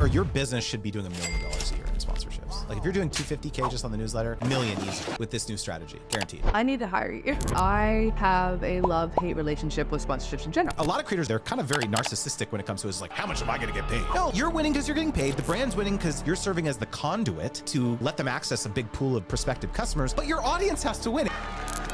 Or your business should be doing $1 million a year in sponsorships. Like if you're doing $250K just on the newsletter, $1 million easy with this new strategy, guaranteed. I need to hire you. I have a love-hate relationship with sponsorships in general. A lot of creators, they're kind of very narcissistic when it comes to it's like, how much am I gonna get paid? No, you're winning because you're getting paid. The brand's winning because you're serving as the conduit to let them access a big pool of prospective customers, but your audience has to win.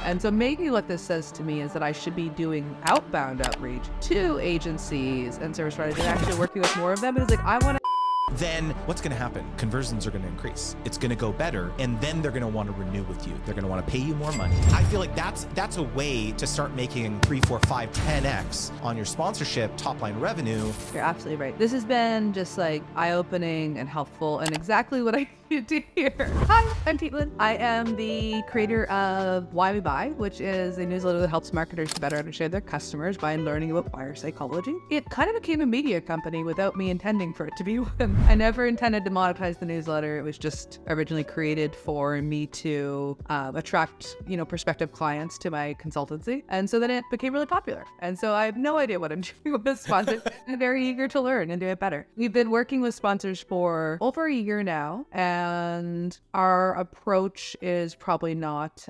And so maybe what this says to me is that I should be doing outbound outreach to agencies and service providers and actually working with more of them. It's like, I want to. Then what's going to happen? Conversions are going to increase. It's going to go better, and then they're going to want to renew with you. They're going to want to pay you more money. I feel like that's a way to start making 3, 4, 5, 10x on your sponsorship top line revenue. You're absolutely right. This has been just like eye-opening and helpful and exactly what I needed to hear. Hi, I'm Katelyn. I am the creator of Why We Buy, which is a newsletter that helps marketers to better understand their customers by learning about buyer psychology. It kind of became a media company without me intending for it to be one. I never intended to monetize the newsletter. It was just originally created for me to attract, prospective clients to my consultancy. And so then it became really popular. And so I have no idea what I'm doing with sponsors. I'm very eager to learn and do it better. We've been working with sponsors for over a year now, and our approach is probably not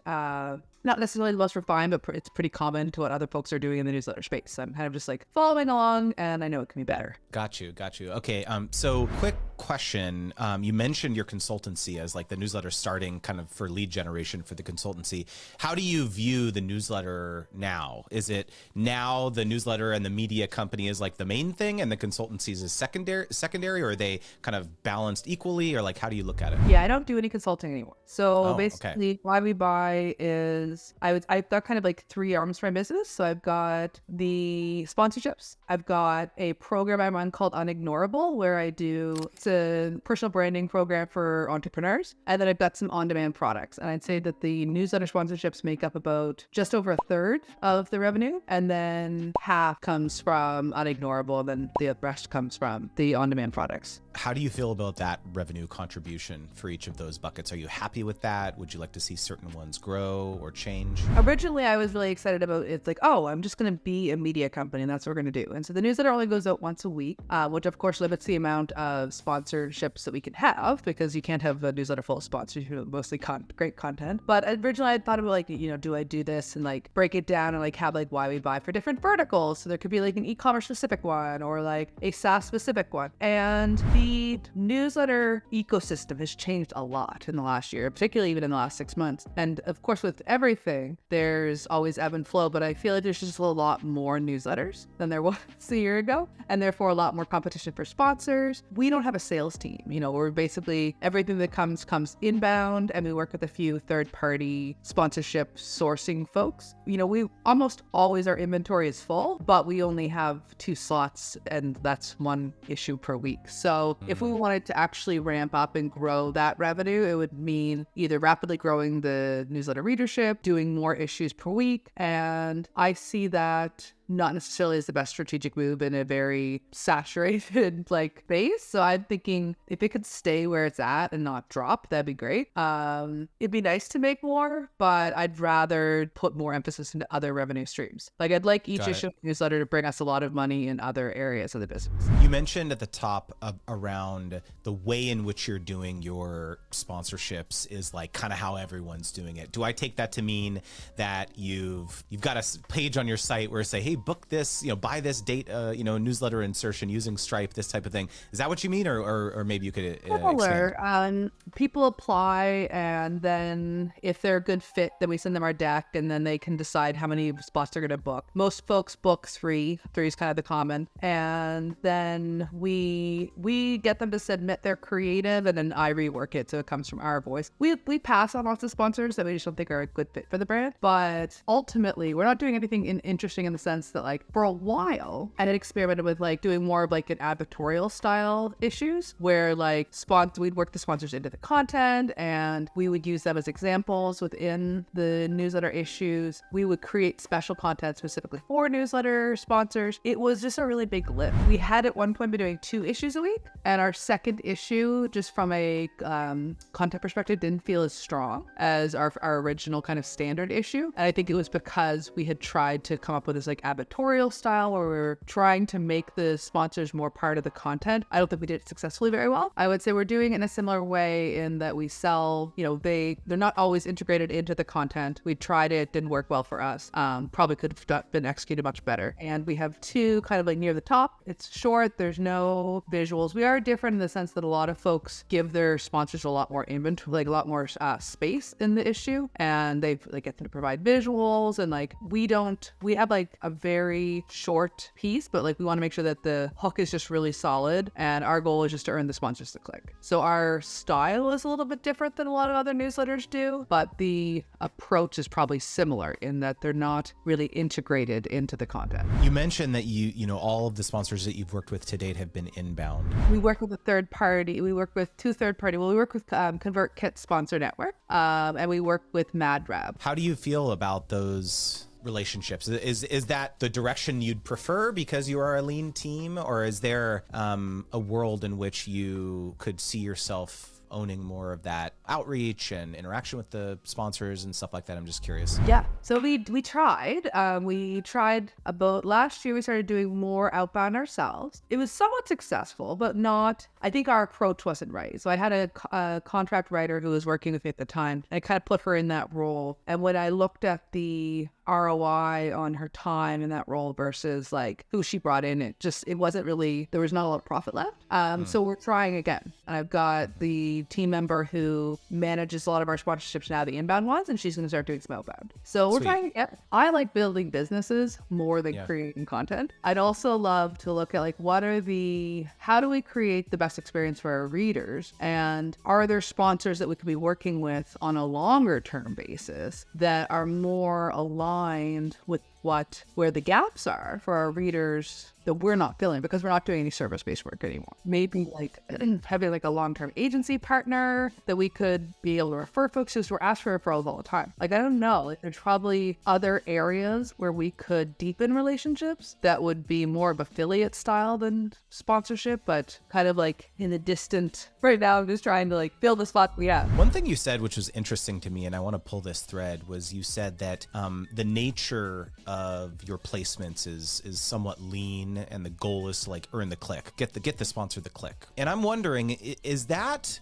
necessarily the most refined, but it's pretty common to what other folks are doing in the newsletter space. I'm kind of just like following along, and I know it can be better. Got you. Okay, so quick question. You mentioned your consultancy as like the newsletter starting kind of for lead generation for the consultancy. How do you view the newsletter now? Is it now the newsletter and the media company is like the main thing and the consultancies is secondary, or are they kind of balanced equally, or like how do you look at it? Yeah, I don't do any consulting anymore. So basically Why We Buy is I've got kind of like 3 arms for my business. So I've got the sponsorships. I've got a program I'm on called Un-ignorable, where it's a personal branding program for entrepreneurs. And then I've got some on-demand products. And I'd say that the newsletter sponsorships make up about just over 1/3 of the revenue. And then half comes from Un-ignorable, and then the rest comes from the on-demand products. How do you feel about that revenue contribution for each of those buckets? Are you happy with that? Would you like to see certain ones grow or change? Originally, I was really excited about it's like, oh, I'm just going to be a media company and that's what we're going to do. And so the newsletter only goes out once a week, which of course limits the amount of sponsorships that we can have, because you can't have a newsletter full of sponsors, mostly great content. But originally I thought about like, do I do this and like break it down and like have like Why We Buy for different verticals? So there could be like an e-commerce specific one or like a SaaS specific one. And the newsletter ecosystem has changed a lot in the last year, particularly even in the last 6 months. And of course, with everything, there's always ebb and flow, but I feel like there's just a lot more newsletters than there was a year ago, and therefore a lot more competition for sponsors. We don't have a sales team. We're basically everything that comes inbound, and we work with a few third-party sponsorship sourcing folks. We almost always our inventory is full, but we only have 2 slots, and that's 1 issue per week. So if we wanted to actually ramp up and grow that revenue, it would mean either rapidly growing the newsletter readership, doing more issues per week. And I see that not necessarily as the best strategic move in a very saturated base. So I'm thinking if it could stay where it's at and not drop, that'd be great. It'd be nice to make more, but I'd rather put more emphasis into other revenue streams. I'd like each issue of the newsletter to bring us a lot of money in other areas of the business. You mentioned at the top around the way in which you're doing your sponsorships is like kind of how everyone's doing it. Do I take that to mean that you've got a page on your site where say, hey, book this, buy this date, newsletter insertion using Stripe, this type of thing? Is that what you mean, or maybe you could expand? People apply, and then if they're a good fit, then we send them our deck, and then they can decide how many spots they're going to book. Most folks book 3. 3 is kind of the common, and then we get them to submit their creative, and then I rework it so it comes from our voice. We pass on lots of sponsors that we just don't think are a good fit for the brand, but ultimately we're not doing anything interesting in the sense that for a while I had experimented with doing more of an advertorial style issues where we'd work the sponsors into the content and we would use them as examples within the newsletter issues. We would create special content specifically for newsletter sponsors. It was just a really big lift. We had at one point been doing 2 issues a week, and our second issue, just from a content perspective, didn't feel as strong as our original kind of standard issue. And I think it was because we had tried to come up with this advertorial style where we're trying to make the sponsors more part of the content. I don't think we did it successfully very well. I would say we're doing it in a similar way in that we sell, they're not always integrated into the content. We tried it, didn't work well for us. Probably could have been executed much better. And we have two kind of like near the top. It's short. There's no visuals. We are different in the sense that a lot of folks give their sponsors a lot more inventory, like a lot more space in the issue, and they get them to provide visuals. And like we have like a very short piece, but like we want to make sure that the hook is just really solid, and our goal is just to earn the sponsors to click. So our style is a little bit different than a lot of other newsletters do, but the approach is probably similar in that they're not really integrated into the content. You mentioned that all of the sponsors that you've worked with to date have been inbound. We work with a third party. We work with two third party. Well, we work with ConvertKit Sponsor Network, and we work with MadRab. How do you feel about those relationships? Is that the direction you'd prefer because you are a lean team, or is there a world in which you could see yourself owning more of that outreach and interaction with the sponsors and stuff like that? I'm just curious. Yeah. So we tried. We tried about last year. We started doing more outbound ourselves. It was somewhat successful, but not. I think our approach wasn't right. So I had a contract writer who was working with me at the time, and I kind of put her in that role. And when I looked at the ROI on her time in that role versus like who she brought in, it wasn't really, there was not a lot of profit left. So we're trying again. And I've got the team member who manages a lot of our sponsorships now, the inbound ones, and she's going to start doing some outbound. So we're trying again. I like building businesses more than creating content. I'd also love to look at like how do we create the best experience for our readers, and are there sponsors that we could be working with on a longer term basis that are more aligned with where the gaps are for our readers that we're not filling because we're not doing any service-based work anymore. Maybe like having like a long-term agency partner that we could be able to refer folks to. We're asked for referrals all the time. Like, I don't know, like there's probably other areas where we could deepen relationships that would be more of affiliate style than sponsorship, but kind of like in the distant. Right now, I'm just trying to like fill the spot we have. One thing you said, which was interesting to me, and I want to pull this thread, was you said that the nature of your placements is somewhat lean, and the goal is to like earn the click, get the sponsor the click. And I'm wondering, is that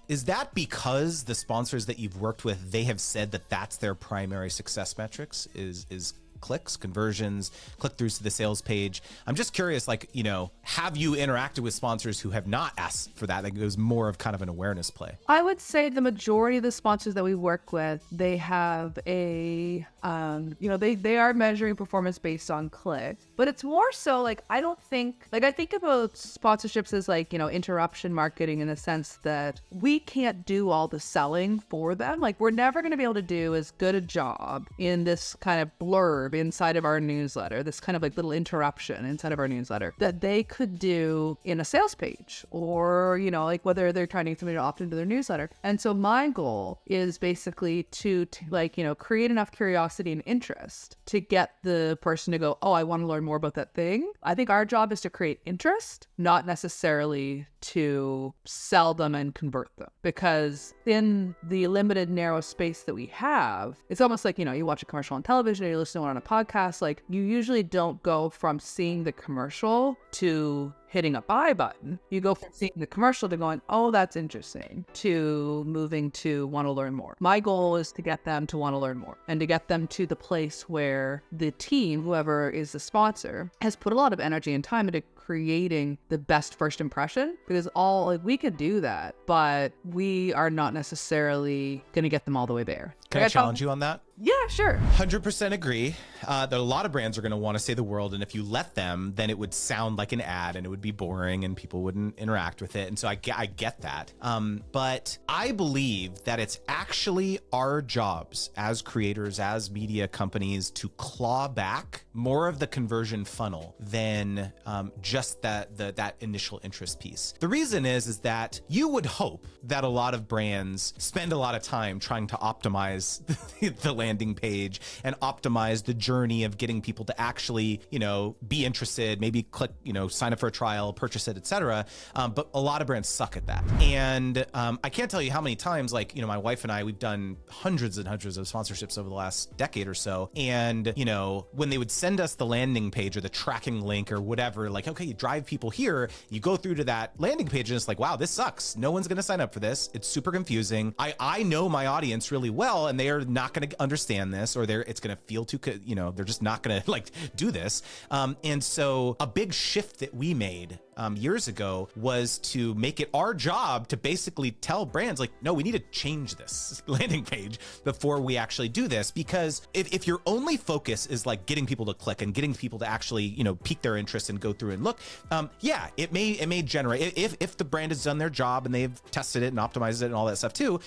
because the sponsors that you've worked with, they have said that that's their primary success metrics is clicks, conversions, click-throughs to the sales page? I'm just curious, like, have you interacted with sponsors who have not asked for that? Like, it was more of kind of an awareness play. I would say the majority of the sponsors that we work with, they have they are measuring performance based on clicks, but it's more so like, I think about sponsorships as like, interruption marketing in the sense that we can't do all the selling for them. Like, we're never going to be able to do as good a job in this kind of blurb inside of our newsletter, this kind of like little interruption inside of our newsletter that they could do in a sales page, or like whether they're trying to get somebody to opt into their newsletter. And so my goal is basically to create enough curiosity and interest to get the person to go, oh, I want to learn more about that thing. I think our job is to create interest, not necessarily to sell them and convert them, because in the limited narrow space that we have, it's almost like, you watch a commercial on television or you listen to one on a podcast, like you usually don't go from seeing the commercial to hitting a buy button. You go from seeing the commercial to going, oh, that's interesting, to moving to want to learn more. My goal is to get them to want to learn more and to get them to the place where the team, whoever is the sponsor, has put a lot of energy and time into creating the best first impression, because we could do that, but we are not necessarily going to get them all the way there. Can I challenge you on that? Yeah, sure. 100% agree that a lot of brands are going to want to say the world, and if you let them, then it would sound like an ad and it would be boring and people wouldn't interact with it. And so I get that. But I believe that it's actually our jobs as creators, as media companies, to claw back more of the conversion funnel than just that initial interest piece. The reason is that you would hope that a lot of brands spend a lot of time trying to optimize the landing page and optimize the journey of getting people to actually, be interested, maybe click, sign up for a trial, purchase it, etc. But a lot of brands suck at that. And I can't tell you how many times, like, my wife and I, we've done hundreds and hundreds of sponsorships over the last decade or so. And, when they would send us the landing page or the tracking link or whatever, like, okay, you drive people here, you go through to that landing page and it's like, wow, this sucks. No one's going to sign up for this. It's super confusing. I know my audience really well, and they are not going to understand this, or it's going to feel too, they're just not going to like do this. And so a big shift that we made years ago was to make it our job to basically tell brands like, no, we need to change this landing page before we actually do this. Because if your only focus is like getting people to click and getting people to actually, pique their interest and go through and look, yeah, it may generate, if the brand has done their job and they've tested it and optimized it and all that stuff too.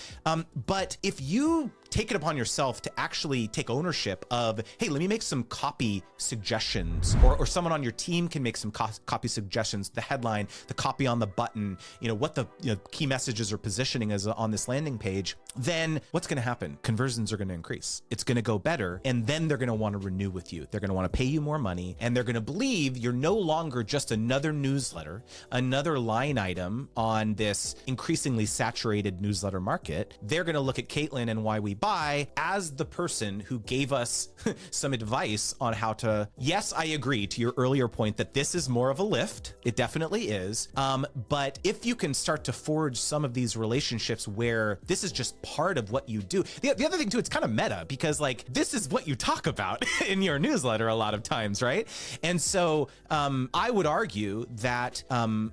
But if you take it upon yourself to actually take ownership of, hey, let me make some copy suggestions, or someone on your team can make some copy suggestions, the headline, the copy on the button, what the key messages or positioning is on this landing page, then what's going to happen? Conversions are going to increase. It's going to go better. And then they're going to want to renew with you. They're going to want to pay you more money, and they're going to believe you're no longer just another newsletter, another line item on this increasingly saturated newsletter market. They're going to look at Katelyn and Why We Buy as the person who gave us some advice on how to, yes, I agree to your earlier point that this is more of a lift. It definitely is. But if you can start to forge some of these relationships where this is just part of what you do. The other thing too, it's kind of meta, because like this is what you talk about in your newsletter a lot of times, right? And so I would argue that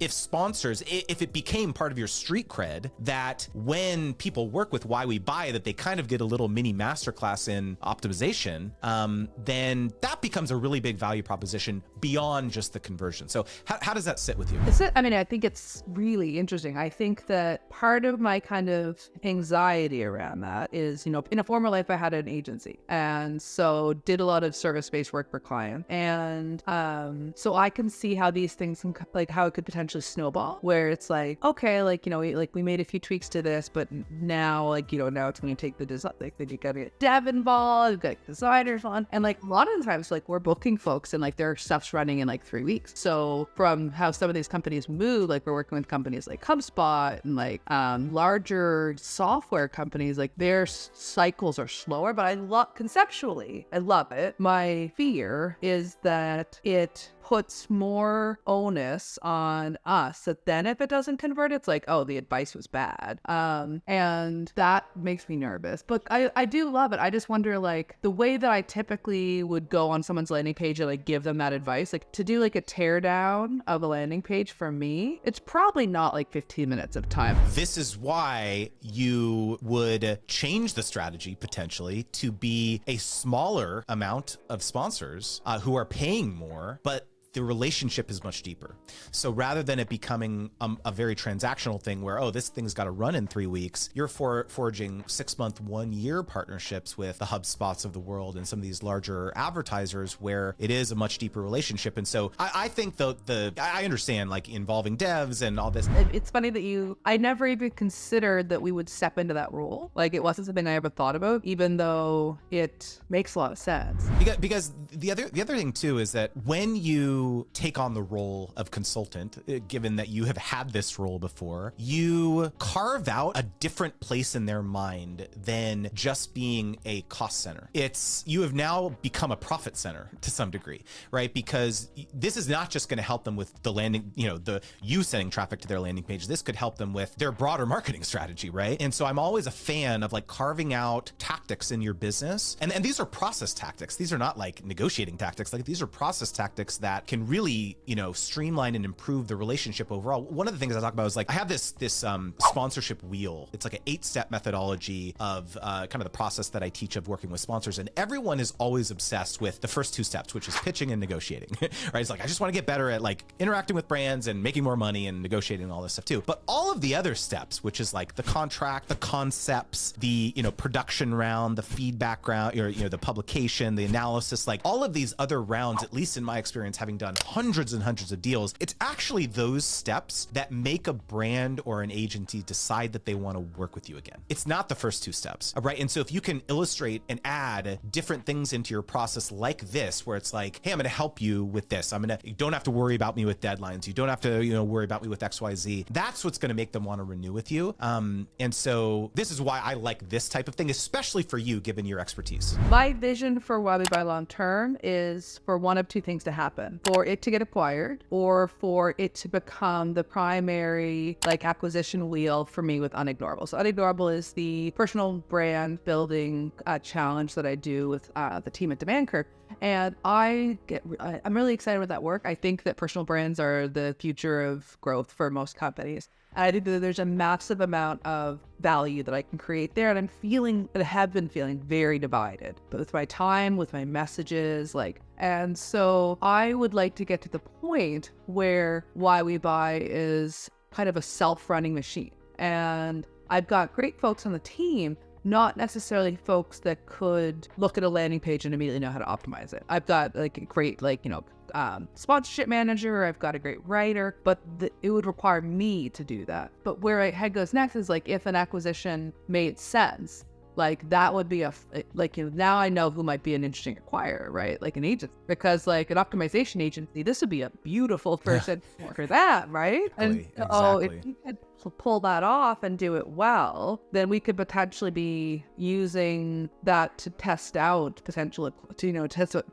if sponsors, if it became part of your street cred, that when people work with Why We Buy, that they kind of get a little mini masterclass in optimization, then that becomes a really big value proposition beyond just the conversion. So how does that sit with you? I think it's really interesting. I think that part of my kind of anxiety around that is, in a former life, I had an agency, and so did a lot of service-based work for clients. And so I can see how these things can, like, how it could potentially snowball, where it's like, okay, like, we made a few tweaks to this, but now, now it's going to take the design, like, then you got to get dev involved, get designers on. And like a lot of the times, like, we're booking folks and like their stuff's running in like 3 weeks. So from how some of these companies move, like we're working with companies like HubSpot and like larger software companies, like their cycles are slower, but conceptually, I love it. My fear is that it puts more onus on us, that then if it doesn't convert, it's like, oh, the advice was bad. And that makes me nervous. But I do love it. I just wonder, like, the way that I typically would go on someone's landing page and like give them that advice, like to do like a teardown of a landing page for me, it's probably not like 15 minutes of time. This is why you would change the strategy potentially to be a smaller amount of sponsors who are paying more, but the relationship is much deeper. So rather than it becoming a very transactional thing where, oh, this thing's got to run in 3 weeks, you're forging 6-month, 1-year partnerships with the HubSpots of the world and some of these larger advertisers where it is a much deeper relationship. And so I think I understand, like, involving devs and all this. It's funny that I never even considered that we would step into that role. Like, it wasn't something I ever thought about, even though it makes a lot of sense. Because the other thing too is that when you take on the role of consultant, given that you have had this role before, you carve out a different place in their mind than just being a cost center. You have now become a profit center to some degree, right? Because this is not just going to help them with the landing, you sending traffic to their landing page. This could help them with their broader marketing strategy, right? And so I'm always a fan of like carving out tactics in your business. And these are process tactics. These are not like negotiating tactics. Like, these are process tactics that can really, streamline and improve the relationship overall. One of the things I talk about is like, I have this sponsorship wheel. It's like an 8-step methodology of kind of the process that I teach of working with sponsors. And everyone is always obsessed with the first 2 steps, which is pitching and negotiating, right? It's like, I just want to get better at like interacting with brands and making more money and negotiating and all this stuff too. But all of the other steps, which is like the contract, the concepts, the, production round, the feedback round, the publication, the analysis, like all of these other rounds, at least in my experience, having done hundreds and hundreds of deals, it's actually those steps that make a brand or an agency decide that they want to work with you again. It's not the first two steps, right? And so if you can illustrate and add different things into your process like this, where it's like, hey, I'm going to help you with this. You don't have to worry about me with deadlines. You don't have to, worry about me with XYZ. That's what's going to make them want to renew with you. And so this is why I like this type of thing, especially for you, given your expertise. My vision for Why We Buy long term is for one of two things to happen: for it to get acquired, or for it to become the primary acquisition wheel for me with Un-ignorable. So Un-ignorable is the personal brand building challenge that I do with the team at Demand Curve. And I'm really excited with that work. I think that personal brands are the future of growth for most companies. And I think that there's a massive amount of value that I can create there. And I have been feeling very divided, but with my time, with my messages, and so I would like to get to the point where Why We Buy is kind of a self-running machine. And I've got great folks on the team, not necessarily folks that could look at a landing page and immediately know how to optimize it. I've got a great sponsorship manager, I've got a great writer, but it would require me to do that. But where my head goes next is if an acquisition made sense, that would be now I know who might be an interesting acquirer, right? An agent, because an optimization agency, this would be a beautiful person for that, right? Exactly. If you could pull that off and do it well, then we could potentially be using that to test out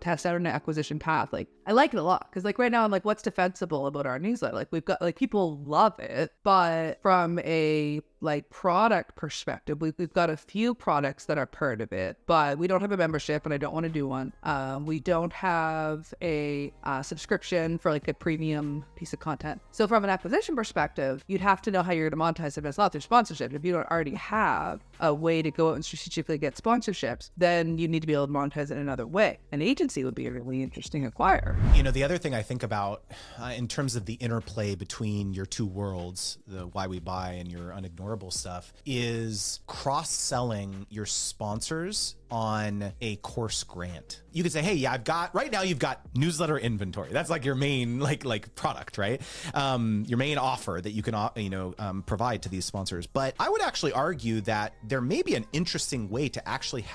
test out an acquisition path. I like it a lot, because right now I'm what's defensible about our newsletter? We've got people love it, but from a product perspective, we've got a few products that are part of it, but we don't have a membership, and I don't want to do one. We don't have a subscription for a premium piece of content. So from an acquisition perspective, you'd have to know how you're going to monetize it. It's not through sponsorship. If you don't already have a way to go out and strategically get sponsorships, then you need to be able to monetize it in another way. An agency would be a really interesting acquirer. The other thing I think about in terms of the interplay between your two worlds, the Why We Buy and your Un-ignorable stuff, is cross-selling your sponsors on a course grant. You could say, hey, yeah, right now you've got newsletter inventory. That's your main product, right? Your main offer that you can provide to these sponsors. But I would actually argue that there may be an interesting way to actually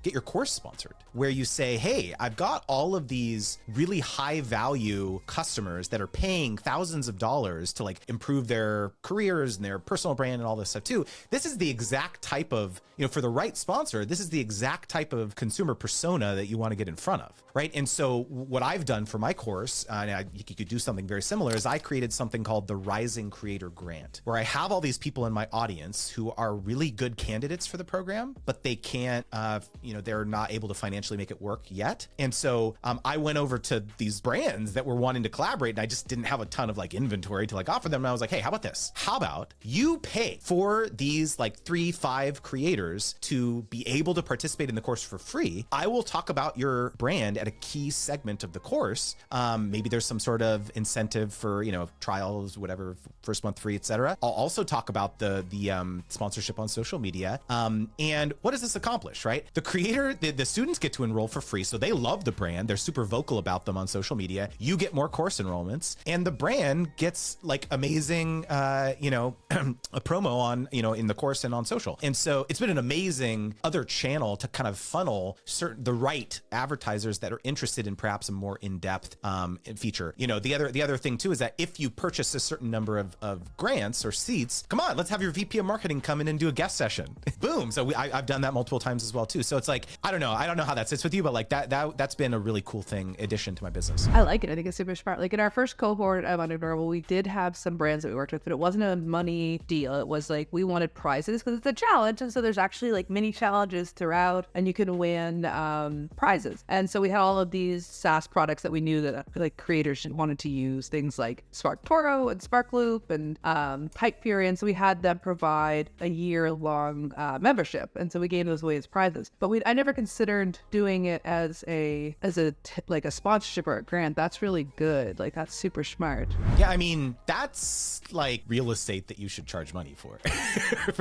get your course sponsored, where you say, hey, I've got all of these really high value customers that are paying thousands of dollars to improve their careers and their personal brand and all this stuff too. This is the exact type of, for the right sponsor, this is the exact type of consumer persona that you want to get in front of, right? And so what I've done for my course, and you could do something very similar, is I created something called the Rising Creator Grant, where I have all these people in my audience who are really good candidates for the program, but they can't, they're not able to financially make it work yet. And so I went over to these brands that were wanting to collaborate, and I just didn't have a ton of inventory to offer them. And I was like, hey, how about this? How about you pay for these 3-5 creators to be able to participate in the course for free? I will talk about your brand at a key segment of the course. Maybe there's some sort of incentive for, trials, whatever, first month free, etc. I'll also talk about the sponsorship on social media. And what does this accomplish, right? The students get to enroll for free. So they love the brand. They're super vocal about them on social media. You get more course enrollments, and the brand gets amazing, a promo on, in the course and on social. And so it's been an amazing other channel to kind of funnel the right advertisers that are interested in perhaps a more in-depth feature. The other thing too is that if you purchase a certain number of grants or seats, come on, let's have your VP of marketing come in and do a guest session. Boom. So I've done that multiple times as well too. So it's I don't know how that sits with you, but that's been a really cool addition to my business. I like it. I think it's super smart. In our first cohort of Un-ignorable, we did have some brands that we worked with, but it wasn't a money deal. It was we wanted prizes because it's a challenge. And so there's actually mini challenges throughout, and you can win prizes. And so we had all of these SaaS products that we knew that creators wanted to use, things like Spark Toro and Spark Loop and Pipe Fury. And so we had them provide a year-long membership. And so we gave those away as prizes. But I never considered doing it as a sponsorship or a grant. That's really good. That's super smart. Yeah, I mean, that's real estate that you should charge money for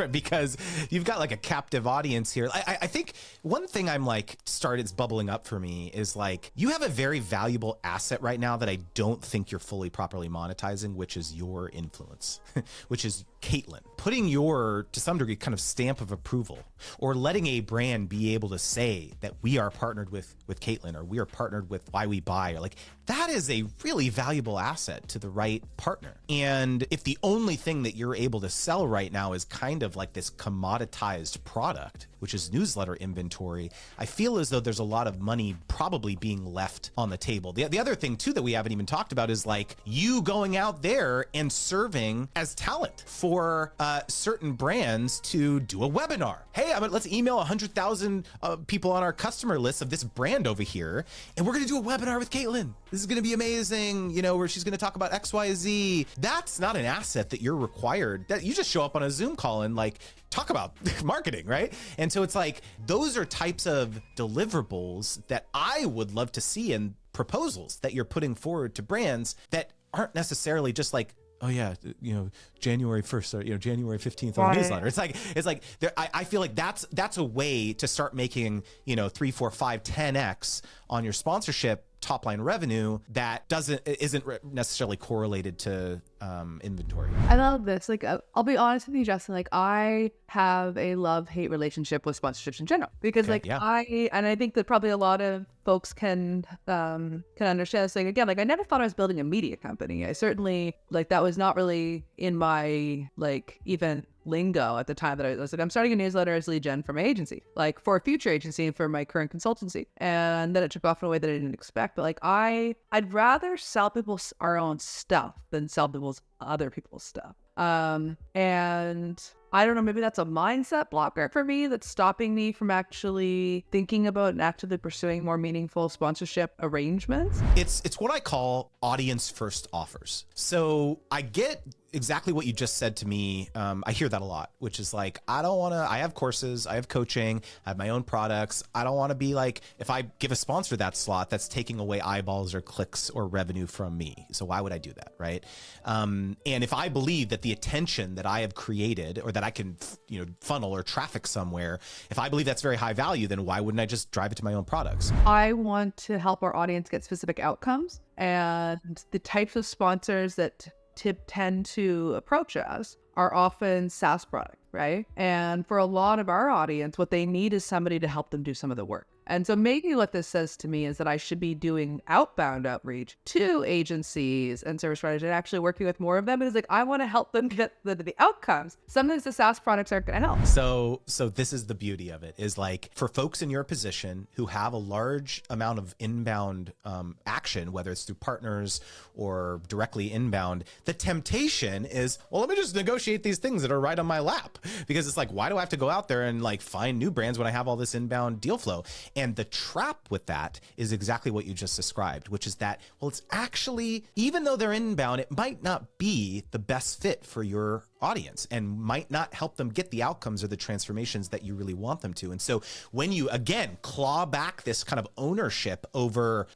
because you've got a captive audience here. I think one thing I'm like it's bubbling up for me is like, you have a very valuable asset right now that I don't think you're fully properly monetizing, which is your influence, which is Katelyn. Putting your, to some degree, kind of stamp of approval, or letting a brand be able to say that we are partnered with Katelyn, or we are partnered with Why We Buy, or like, that is a really valuable asset to the right partner. And if the only thing that you're able to sell right now is kind of like this commoditized product, which is newsletter inventory, I feel as though there's a lot of money probably being left on the table. The other thing too that we haven't even talked about is like you going out there and serving as talent for certain brands to do a webinar. Hey, let's email 100,000 people on our customer list of this brand over here, and we're gonna do a webinar with Katelyn. This is gonna be amazing, you know, where she's gonna talk about XYZ. That's not an asset that you're required, that you just show up on a Zoom call and like talk about marketing, right? And so it's like, those are types of deliverables that I would love to see in proposals that you're putting forward to brands that aren't necessarily just like, oh yeah, you know, January 1st or, you know, January 15th on the newsletter. It's like I feel like that's a way to start making, you know, 3, 4, 5, 10x on your sponsorship top line revenue that isn't necessarily correlated to inventory. I love this. Like, I'll be honest with you, Justin. Like, I have a love-hate relationship with sponsorships in general because, okay, like, yeah. I think that probably a lot of folks can understand this. Like, again, like, I never thought I was building a media company. I certainly, like, that was not really in my, like, even lingo at the time that I was like, I'm starting a newsletter as lead gen for my agency, like for a future agency and for my current consultancy. And then it took off in a way that I didn't expect. But like, I'd rather sell people our own stuff than sell other people's stuff. And I don't know, maybe that's a mindset blocker for me that's stopping me from actually thinking about and actively pursuing more meaningful sponsorship arrangements. It's what I call audience first offers. So I get exactly what you just said to me. I hear that a lot, which is like, I have courses, I have coaching, I have my own products. I don't want to be like, if I give a sponsor that slot, that's taking away eyeballs or clicks or revenue from me. So why would I do that, right? And if I believe that the attention that I have created or that I can, you know, funnel or traffic somewhere, if I believe that's very high value, then why wouldn't I just drive it to my own products? I want to help our audience get specific outcomes, and the types of sponsors that tend to approach us are often SaaS product, right? And for a lot of our audience, what they need is somebody to help them do some of the work. And so maybe what this says to me is that I should be doing outbound outreach to agencies and service providers and actually working with more of them. It's like, I want to help them get the outcomes. Sometimes the SaaS products aren't going to help. So this is the beauty of it, is like, for folks in your position who have a large amount of inbound action, whether it's through partners or directly inbound, the temptation is, well, let me just negotiate these things that are right on my lap. Because it's like, why do I have to go out there and like find new brands when I have all this inbound deal flow? And the trap with that is exactly what you just described, which is that, well, it's actually, even though they're inbound, it might not be the best fit for your audience and might not help them get the outcomes or the transformations that you really want them to. And so when you, again, claw back this kind of ownership over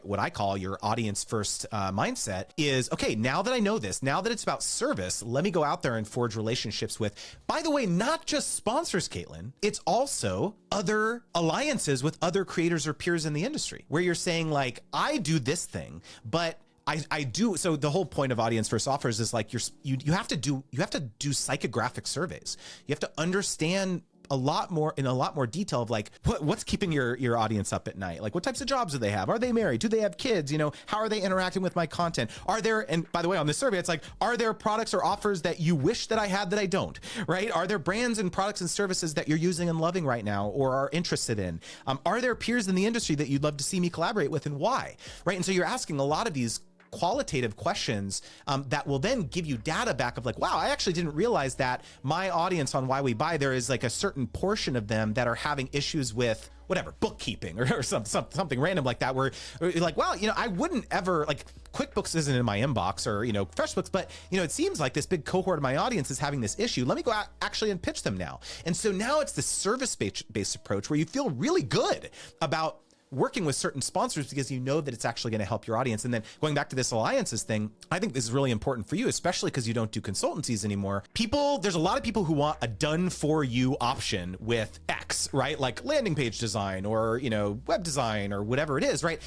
what I call your audience first mindset is, okay, now that I know this, now that it's about service, let me go out there and forge relationships with, by the way, not just sponsors, Katelyn, it's also other alliances with other creators or peers in the industry, where you're saying like, I do this thing, but I do. So the whole point of audience first offers is like, you have to do psychographic surveys. You have to understand in a lot more detail of like, what's keeping your audience up at night? Like, what types of jobs do they have? Are they married? Do they have kids? You know, how are they interacting with my content? And by the way, on this survey, it's like, are there products or offers that you wish that I had that I don't, right? Are there brands and products and services that you're using and loving right now or are interested in? Are there peers in the industry that you'd love to see me collaborate with, and why, right? And so you're asking a lot of these qualitative questions that will then give you data back of like, wow, I actually didn't realize that my audience on Why We Buy, there is like a certain portion of them that are having issues with whatever, bookkeeping or something random like that, where you're like, well, you know, I wouldn't ever, like, QuickBooks isn't in my inbox, or, you know, FreshBooks, but, you know, it seems like this big cohort of my audience is having this issue. Let me go out actually and pitch them now. And so now it's the service-based approach where you feel really good about working with certain sponsors because you know that it's actually going to help your audience. And then going back to this alliances thing, I think this is really important for you, especially because you don't do consultancies anymore. There's a lot of people who want a done for you option with X, right? Like landing page design or, web design or whatever it is, right?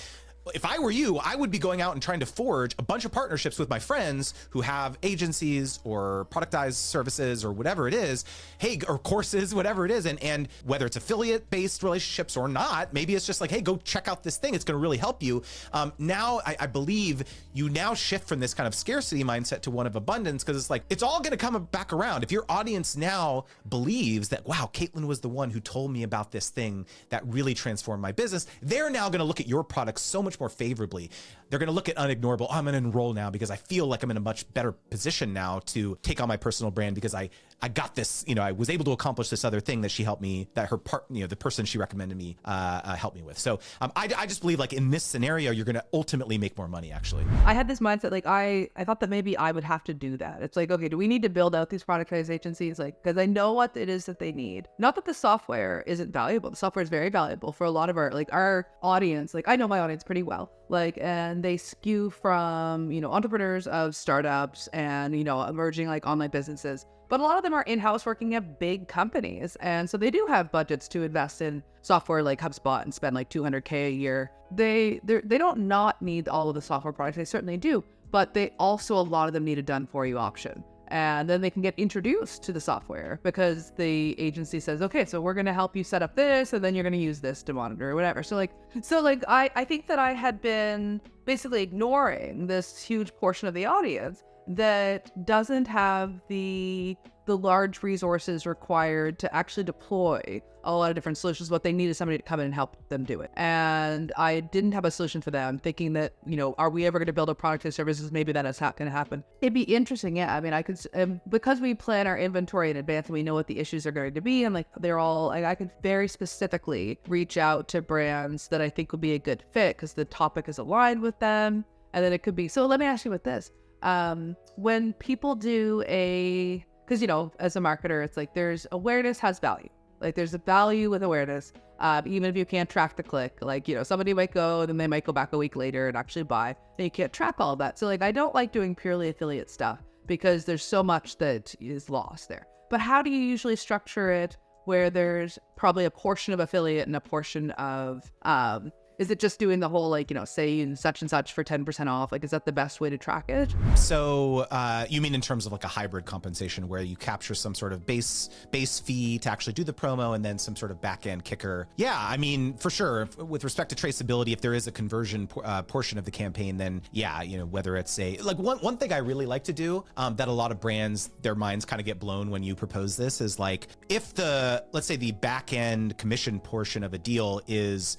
If I were you, I would be going out and trying to forge a bunch of partnerships with my friends who have agencies or productized services or whatever it is, or courses, whatever it is. And whether it's affiliate based relationships or not, maybe it's just like, hey, go check out this thing. It's going to really help you. Now I believe you now shift from this kind of scarcity mindset to one of abundance, because it's like, it's all going to come back around. If your audience now believes that, wow, Katelyn was the one who told me about this thing that really transformed my business, they're now going to look at your product so much more favorably. They're going to look at Un-ignorable. I'm going to enroll now because I feel like I'm in a much better position now to take on my personal brand because I got this, I was able to accomplish this other thing that she helped me, that her part, the person she recommended me helped me with. So I just believe like in this scenario, you're going to ultimately make more money actually. I had this mindset, like I thought that maybe I would have to do that. It's like, okay, do we need to build out these productized agencies? Like, because I know what it is that they need. Not that the software isn't valuable. The software is very valuable for a lot of our audience. Like I know my audience pretty well. And they skew from, entrepreneurs of startups and, emerging like online businesses. But a lot of them are in-house working at big companies. And so they do have budgets to invest in software like HubSpot and spend like $200K a year. They don't not need all of the software products. They certainly do. But they also, a lot of them need a done for you option. And then they can get introduced to the software because the agency says, okay, so we're going to help you set up this, and then you're going to use this to monitor or whatever. So I think that I had been basically ignoring this huge portion of the audience that doesn't have the large resources required to actually deploy a lot of different solutions. What they need is somebody to come in and help them do it. And I didn't have a solution for them, thinking that, are we ever going to build a product and services? Maybe that is not going to happen. It'd be interesting. Yeah. I mean, I could, because we plan our inventory in advance and we know what the issues are going to be. And like, they're all, like, I could very specifically reach out to brands that I think would be a good fit because the topic is aligned with them. And then it could be, so let me ask you with this. When people do because, as a marketer, it's like there's awareness has value. Like there's a value with awareness. Even if you can't track the click, like, somebody might go and then they might go back a week later and actually buy, and you can't track all of that. So like, I don't like doing purely affiliate stuff because there's so much that is lost there. But how do you usually structure it where there's probably a portion of affiliate and a portion of, is it just doing the whole, like, say such and such for 10% off? Like, is that the best way to track it? So you mean in terms of like a hybrid compensation where you capture some sort of base fee to actually do the promo and then some sort of back end kicker? Yeah, I mean, for sure. With respect to traceability, if there is a conversion portion of the campaign, then yeah, whether it's one thing I really like to do that a lot of brands, their minds kind of get blown when you propose this is like, if let's say the back end commission portion of a deal is,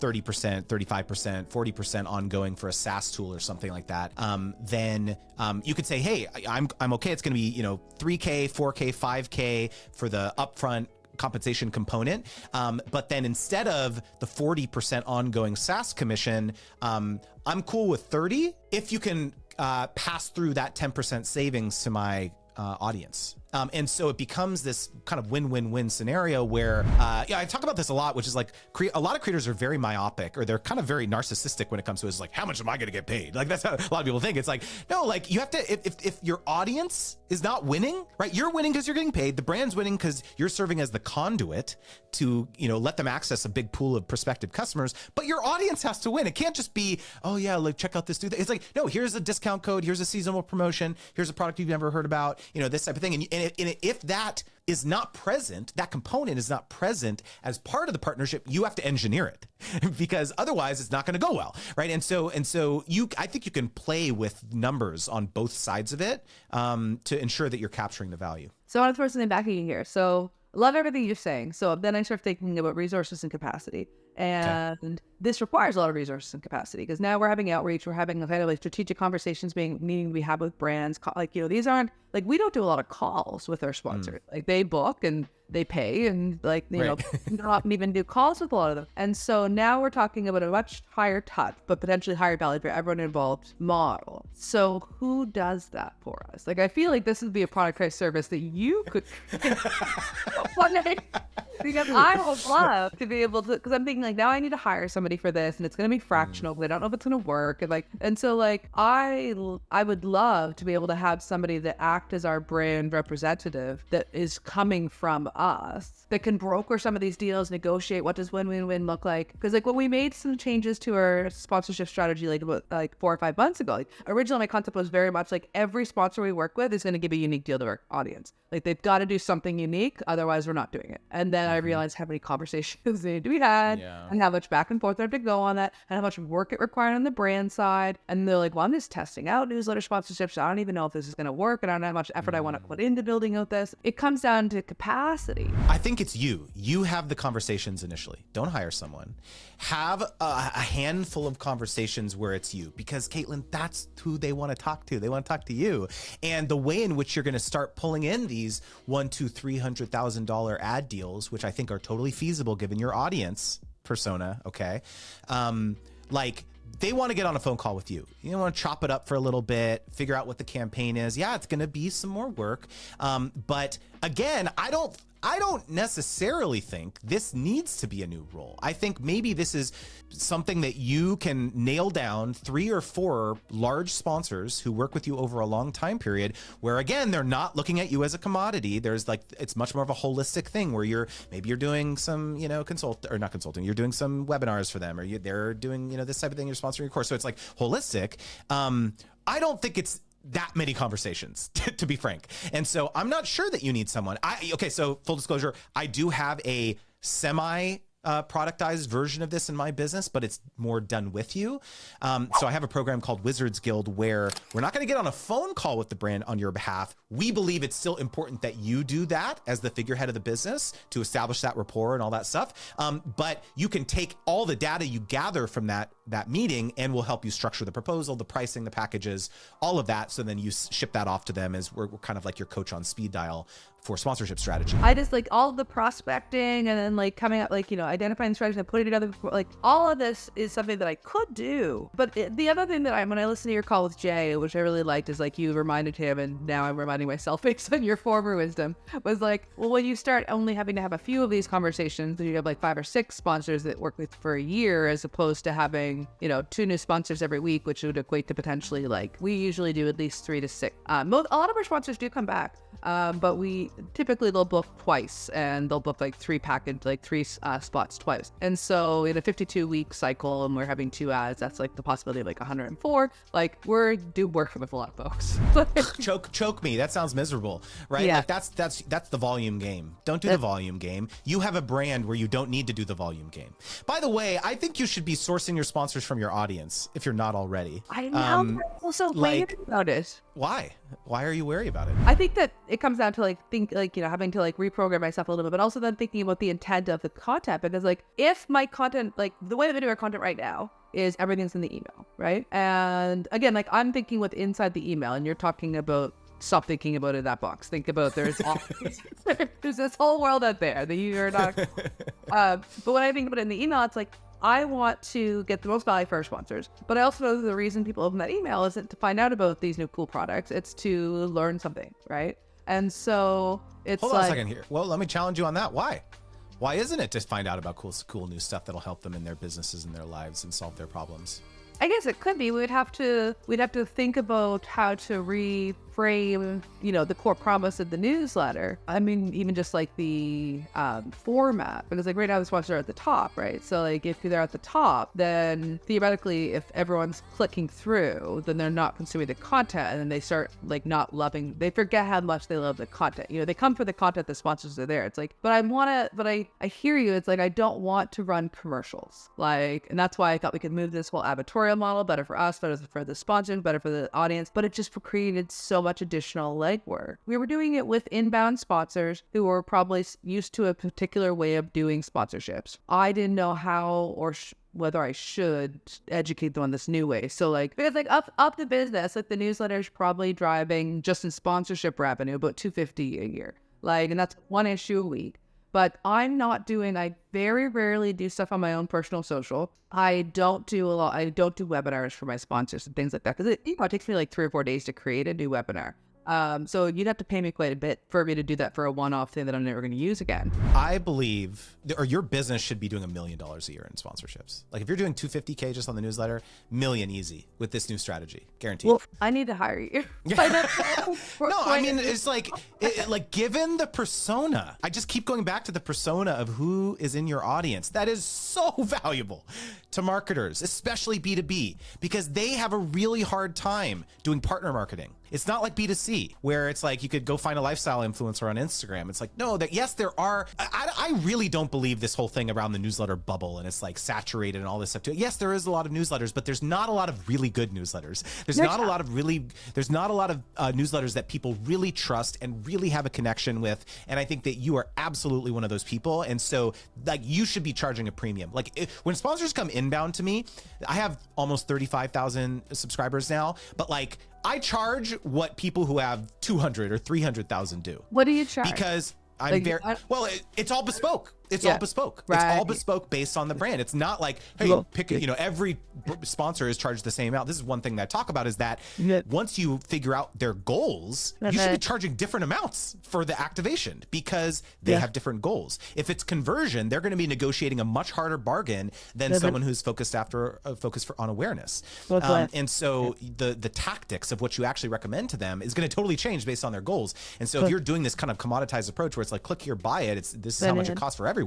30%, 35%, 40% ongoing for a SaaS tool or something like that, then you could say, hey, I'm okay. It's going to be, $3K, $4K, $5K for the upfront compensation component. But then instead of the 40% ongoing SaaS commission, I'm cool with 30 if you can pass through that 10% savings to my audience. And so it becomes this kind of win-win-win scenario where, I talk about this a lot, which is like a lot of creators are very myopic, or they're kind of very narcissistic when it comes to it. It's like, how much am I going to get paid? Like that's how a lot of people think. It's like, no, like you have to, if your audience is not winning, right? You're winning because you're getting paid. The brand's winning because you're serving as the conduit to, let them access a big pool of prospective customers, but your audience has to win. It can't just be, oh yeah, like check out this, do that. It's like, no, here's a discount code. Here's a seasonal promotion. Here's a product you've never heard about, this type of thing. And if that is not present, that component is not present as part of the partnership, you have to engineer it because otherwise it's not going to go well, right? And so I think you can play with numbers on both sides of it to ensure that you're capturing the value. So I want to throw something back at you here. So love everything you're saying. So then I start thinking about resources and capacity. And this requires a lot of resources and capacity because now we're having outreach, we're having kind of like strategic conversations needing to be had with brands. Like, these aren't like, we don't do a lot of calls with our sponsors. Like they book and they pay and like, not even do calls with a lot of them. And so now we're talking about a much higher touch, but potentially higher value for everyone involved model. So who does that for us? Like, I feel like this would be a product price service that you could Because I would love to be able to, because I'm thinking like now I need to hire somebody for this, and it's going to be fractional, but I don't know if it's going to work, and so like I would love to be able to have somebody that act as our brand representative that is coming from us, that can broker some of these deals, negotiate what does win-win-win look like. Because like when we made some changes to our sponsorship strategy like 4 or 5 months ago, like originally my concept was very much like every sponsor we work with is going to give a unique deal to our audience. Like they've got to do something unique, otherwise we're not doing it. And then I realized how many conversations need to be had, and how much back and forth I have to go on that, and how much work it required on the brand side. And they're like, well, I'm just testing out newsletter sponsorships. I don't even know if this is going to work, and I don't know how much effort I want to put into building out this. It comes down to capacity. I think it's you. You have the conversations initially. Don't hire someone. Have a handful of conversations where it's you, because Katelyn, that's who they want to talk to. They want to talk to you. And the way in which you're going to start pulling in these $100,000-$300,000 ad deals, which I think are totally feasible given your audience persona. Okay. Like, they want to get on a phone call with you. You want to chop it up for a little bit, figure out what the campaign is. Yeah, it's going to be some more work. But again, I don't necessarily think this needs to be a new role. I think maybe this is something that you can nail down 3 or 4 large sponsors who work with you over a long time period, where again, they're not looking at you as a commodity. There's like, it's much more of a holistic thing where you're doing some, not consulting, you're doing some webinars for them, or they're doing, this type of thing, you're sponsoring your course. So it's like holistic. I don't think it's that many conversations, to be frank. And so I'm not sure that you need someone. Okay, so full disclosure, I do have a semi productized version of this in my business, but it's more done with you. So I have a program called Wizards Guild where we're not going to get on a phone call with the brand on your behalf. We believe it's still important that you do that as the figurehead of the business to establish that rapport and all that stuff. But you can take all the data you gather from that meeting, and we'll help you structure the proposal, the pricing, the packages, all of that. So then you ship that off to them as we're kind of like your coach on speed dial for sponsorship strategy. I just like all of the prospecting and then like coming up, like, identifying the strategy and putting it together. Like all of this is something that I could do. But the other thing that when I listened to your call with Jay, which I really liked, is like you reminded him, and now I'm reminding myself based on your former wisdom, was like, well, when you start only having to have a few of these conversations, you have like 5 or 6 sponsors that work with for a year, as opposed to having, 2 new sponsors every week, which would equate to potentially like, we usually do at least 3 to 6. A lot of our sponsors do come back. But we typically they'll book twice, and they'll book like 3 spots twice. And so in a 52-week cycle, and we're having 2 ads, that's like the possibility of like 104. Like we're working with a lot of folks. choke me. That sounds miserable, right? Yeah. Like that's the volume game. Don't do the volume game. You have a brand where you don't need to do the volume game. By the way, I think you should be sourcing your sponsors from your audience if you're not already. I know. I'm also wary about it. Why? Why are you wary about it? I think that it comes down to having to like reprogram myself a little bit, but also then thinking about the intent of the content, because like if my content, like the way that we do our content right now is everything's in the email, right? And again, like I'm thinking with inside the email, and you're talking about stop thinking about it in that box. Think about there's this whole world out there that you're not. But when I think about it in the email, it's like, I want to get the most value for our sponsors, but I also know the reason people open that email isn't to find out about these new cool products. It's to learn something, right? And so it's Hold on a second here. Well, let me challenge you on that. Why? Why isn't it to find out about cool new stuff that'll help them in their businesses and their lives and solve their problems? I guess it could be. We'd have to think about how to reframe, the core promise of the newsletter. I mean, even just like the format, because like right now the sponsors are at the top, right? So like if they're at the top, then theoretically, if everyone's clicking through, then they're not consuming the content, and then they start like not loving. They forget how much they love the content. They come for the content. The sponsors are there. It's like, but I hear you. It's like I don't want to run commercials, and that's why I thought we could move this whole advertorial model, better for us, better for the sponsors, better for the audience, but it just created so much additional legwork. We were doing it with inbound sponsors who were probably used to a particular way of doing sponsorships. I didn't know how or whether I should educate them on this new way. So because up the business, like the newsletter is probably driving just in sponsorship revenue about $250 a year. And that's one issue a week. But I very rarely do stuff on my own personal social. I don't do webinars for my sponsors and things like that, because it takes me like 3 or 4 days to create a new webinar. So you'd have to pay me quite a bit for me to do that for a one-off thing that I'm never going to use again. I believe, or your business should be doing $1 million a year in sponsorships. Like if you're doing 250K just on the newsletter, million easy with this new strategy, guaranteed. Well, I need to hire you. No, I mean, it's like, given the persona, I just keep going back to the persona of who is in your audience. That is so valuable to marketers, especially B2B, because they have a really hard time doing partner marketing. It's not like B2C, where it's like you could go find a lifestyle influencer on Instagram. It's like, no, that yes, there are. I really don't believe this whole thing around the newsletter bubble and it's like saturated and all this stuff too. Yes, there is a lot of newsletters, but there's not a lot of really good newsletters. There's not a lot of newsletters that people really trust and really have a connection with. And I think that you are absolutely one of those people. And so like you should be charging a premium. Like when sponsors come inbound to me, I have almost 35,000 subscribers now, but like I charge what people who have 200 or 300,000 do. What do you charge? Because I'm it's all bespoke. It's all bespoke. Right. It's all bespoke based on the brand. It's not like, hey, pick it, every sponsor is charged the same amount. This is one thing that I talk about is that once you figure out their goals, you should be charging different amounts for the activation because they have different goals. If it's conversion, they're going to be negotiating a much harder bargain than someone who's focused on awareness. And so the tactics of what you actually recommend to them is going to totally change based on their goals. And so if you're doing this kind of commoditized approach where it's like, click here, buy it, this is how much it costs for everyone,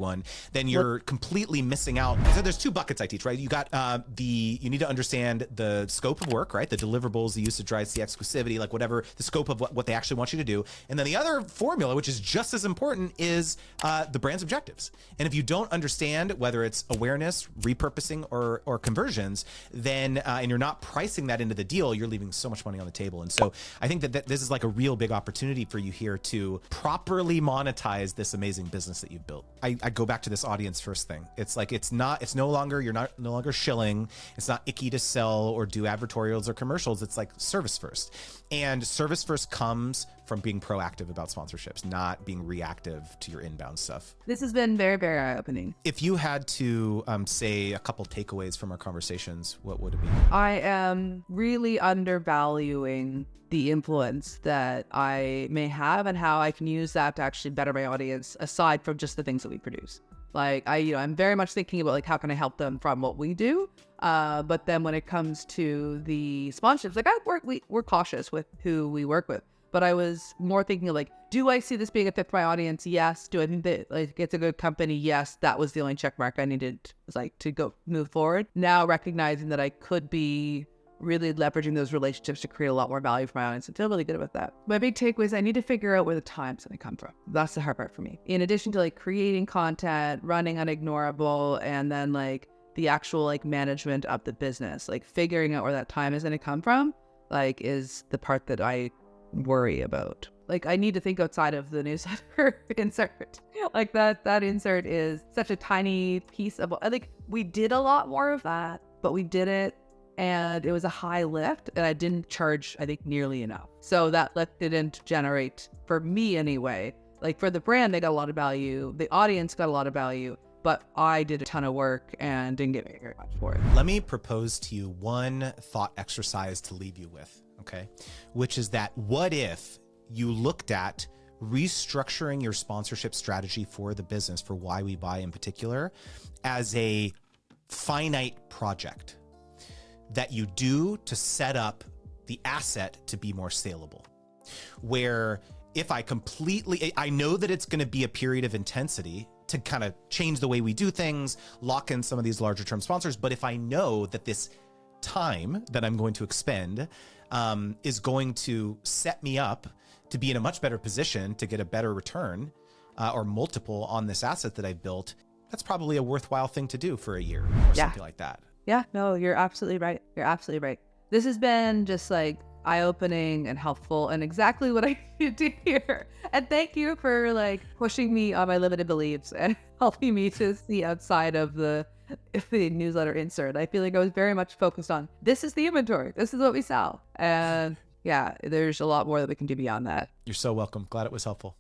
then you're completely missing out. So there's two buckets I teach, right? You got you need to understand the scope of work, right? The deliverables, the usage rights, the exclusivity, like whatever the scope of what they actually want you to do. And then the other formula, which is just as important, is the brand's objectives. And if you don't understand whether it's awareness, repurposing, or conversions, then and you're not pricing that into the deal, you're leaving so much money on the table. And so I think that this is like a real big opportunity for you here to properly monetize this amazing business that you've built. I go back to this audience first thing. It's like you're no longer shilling. It's not icky to sell or do advertorials or commercials. It's like service first. And service first comes from being proactive about sponsorships, not being reactive to your inbound stuff. This has been very, very eye-opening. If you had to say a couple takeaways from our conversations, what would it be? I am really undervaluing the influence that I may have and how I can use that to actually better my audience aside from just the things that we produce. Like I'm very much thinking about like, how can I help them from what we do? But then when it comes to the sponsorships, like we're cautious with who we work with. But I was more thinking of like, do I see this being a fit for my audience? Yes. Do I think that like it's a good company? Yes. That was the only check mark I needed, was like to go move forward. Now recognizing that I could be really leveraging those relationships to create a lot more value for my audience. I feel really good about that. My big takeaway is I need to figure out where the time's going to come from. That's the hard part for me. In addition to like creating content, running Un-ignorable, and then like the actual like management of the business, like figuring out where that time is going to come from, like is the part that I worry about. Like I need to think outside of the newsletter insert. Like that insert is such a tiny piece of, I think we did a lot more of that, but we did it and it was a high lift and I didn't charge, I think, nearly enough. So that lift didn't generate, for me anyway, like for the brand, they got a lot of value. The audience got a lot of value, but I did a ton of work and didn't get very much for it. Let me propose to you one thought exercise to leave you with, okay? Which is that what if you looked at restructuring your sponsorship strategy for the business, for Why We Buy in particular, as a finite project that you do to set up the asset to be more saleable. Where if I know that it's going to be a period of intensity to kind of change the way we do things, lock in some of these larger term sponsors. But if I know that this time that I'm going to expend is going to set me up to be in a much better position to get a better return or multiple on this asset that I've built, that's probably a worthwhile thing to do for a year or something like that. Yeah, no, you're absolutely right. You're absolutely right. This has been just like eye-opening and helpful and exactly what I need to hear. And thank you for like pushing me on my limited beliefs and helping me to see outside of the newsletter insert. I feel like I was very much focused on, this is the inventory. This is what we sell. And yeah, there's a lot more that we can do beyond that. You're so welcome. Glad it was helpful.